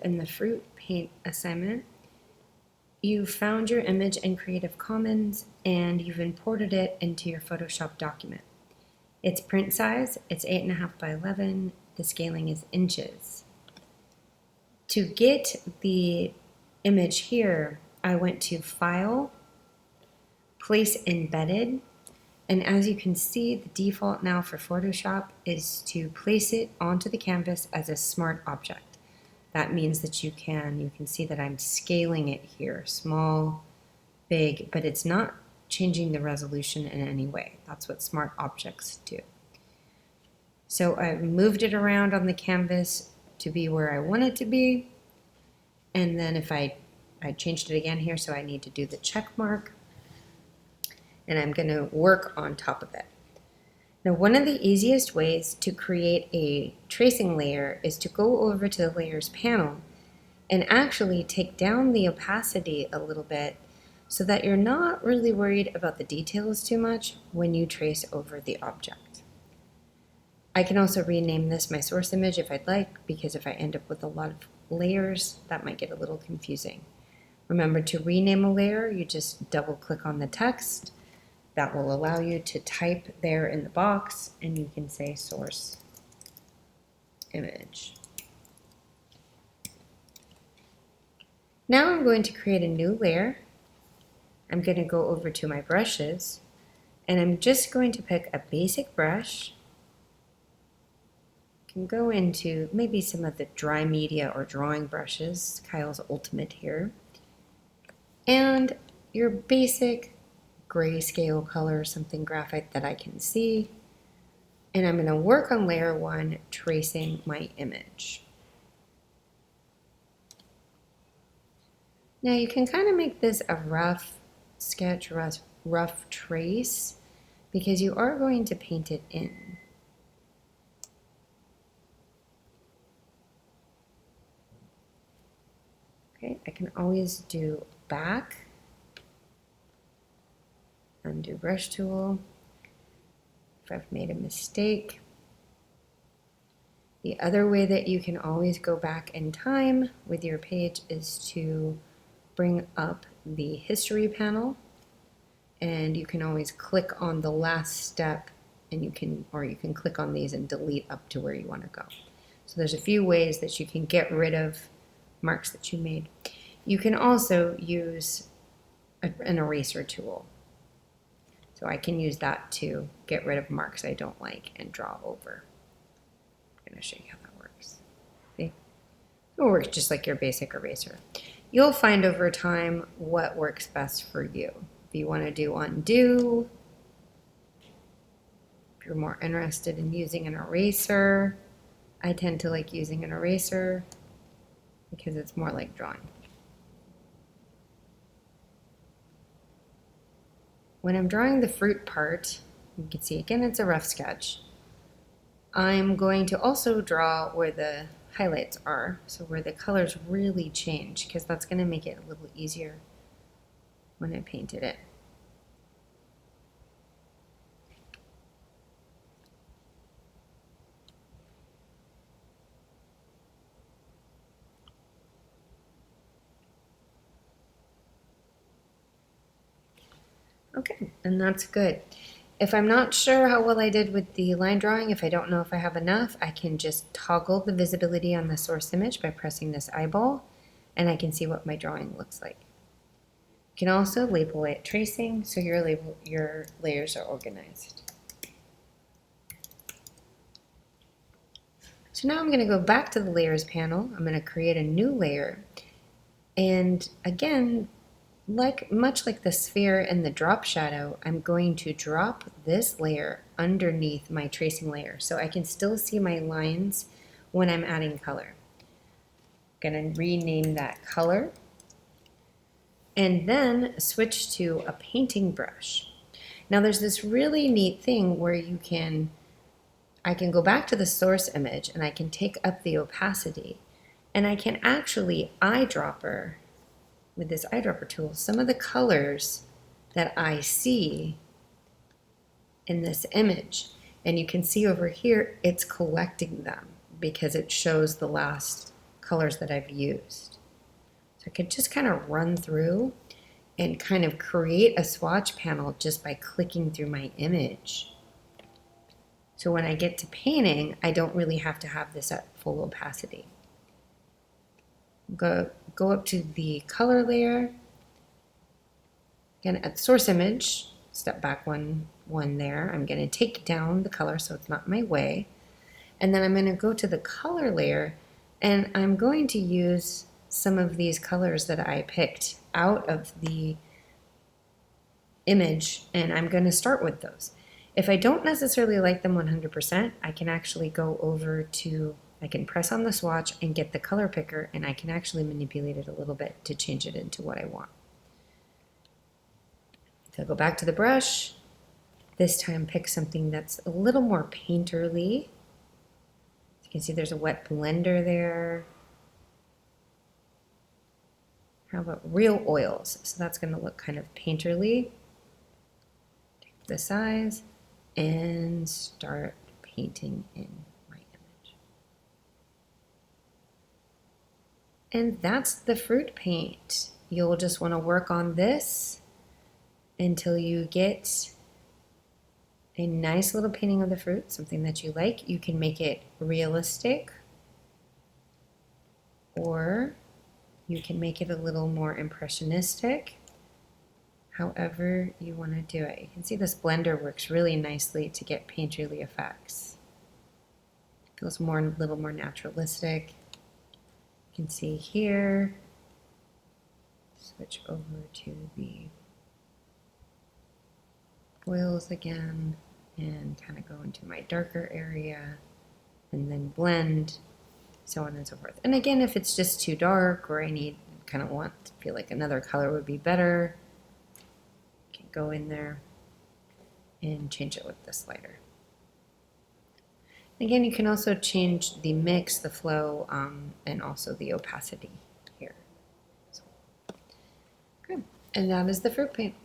In the fruit paint assignment, you found your image in Creative Commons and you've imported it into your Photoshop document. Its print size, it's 8.5 by 11, the scaling is inches. To get the image here, I went to File, Place Embedded, and as you can see, the default now for Photoshop is to place it onto the canvas as a smart object. That means that you can see that I'm scaling it here, small, big, but it's not changing the resolution in any way. That's what smart objects do. So I moved it around on the canvas to be where I want it to be. And then if I changed it again here, so I need to do the check mark. And I'm going to work on top of it. Now, one of the easiest ways to create a tracing layer is to go over to the Layers panel and actually take down the opacity a little bit so that you're not really worried about the details too much when you trace over the object. I can also rename this my source image if I'd like, because if I end up with a lot of layers, that might get a little confusing. Remember, to rename a layer, you just double click on the text. That will allow you to type there in the box, and you can say source image. Now I'm going to create a new layer. I'm going to go over to my brushes, and I'm just going to pick a basic brush. You can go into maybe some of the dry media or drawing brushes, Kyle's Ultimate here, and your basic grayscale color, something graphite that I can see. And I'm going to work on layer 1, tracing my image. Now you can kind of make this a rough sketch, rough trace, because you are going to paint it in. Okay, I can always do back, undo brush tool if I've made a mistake. The other way that you can always go back in time with your page is to bring up the history panel, and you can always click on the last step, and you can click on these and delete up to where you want to go. So there's a few ways that you can get rid of marks that you made. You can also use an eraser tool. So I can use that to get rid of marks I don't like and draw over. I'm going to show you how that works. See? It works just like your basic eraser. You'll find over time what works best for you. If you want to do undo, if you're more interested in using an eraser, I tend to like using an eraser because it's more like drawing. When I'm drawing the fruit part, you can see again it's a rough sketch. I'm going to also draw where the highlights are, so where the colors really change, because that's going to make it a little easier when I painted it. Okay, and that's good. If I'm not sure how well I did with the line drawing, if I don't know if I have enough, I can just toggle the visibility on the source image by pressing this eyeball, and I can see what my drawing looks like. You can also label it tracing, so your layers are organized. So now I'm going to go back to the layers panel. I'm going to create a new layer, and again, much like the sphere and the drop shadow, I'm going to drop this layer underneath my tracing layer so I can still see my lines when I'm adding color. I'm going to rename that color and then switch to a painting brush. Now there's this really neat thing where I can go back to the source image and I can take up the opacity, and I can actually eyedropper with this eyedropper tool some of the colors that I see in this image. And you can see over here it's collecting them because it shows the last colors that I've used. So I could just kind of run through and kind of create a swatch panel just by clicking through my image. So when I get to painting, I don't really have to have this at full opacity. Go up to the color layer. Again, at source image, step back one there. I'm going to take down the color so it's not in my way. And then I'm going to go to the color layer, and I'm going to use some of these colors that I picked out of the image, and I'm going to start with those. If I don't necessarily like them 100%, I can actually go over to, I can press on the swatch and get the color picker, and I can actually manipulate it a little bit to change it into what I want. So I'll go back to the brush, this time pick something that's a little more painterly. You can see there's a wet blender there. How about real oils? So that's going to look kind of painterly. Take the size and start painting in my image. And that's the fruit paint. You'll just want to work on this until you get a nice little painting of the fruit, something that you like. You can make it realistic, or you can make it a little more impressionistic, however you want to do it. You can see this blender works really nicely to get painterly effects. It feels a little more naturalistic. You can see here, switch over to the oils again and kind of go into my darker area and then blend, so on and so forth. And again, if it's just too dark or I feel like another color would be better, you can go in there and change it with the slider. Again, you can also change the mix, the flow, and also the opacity here. So, good. And that is the fruit paint.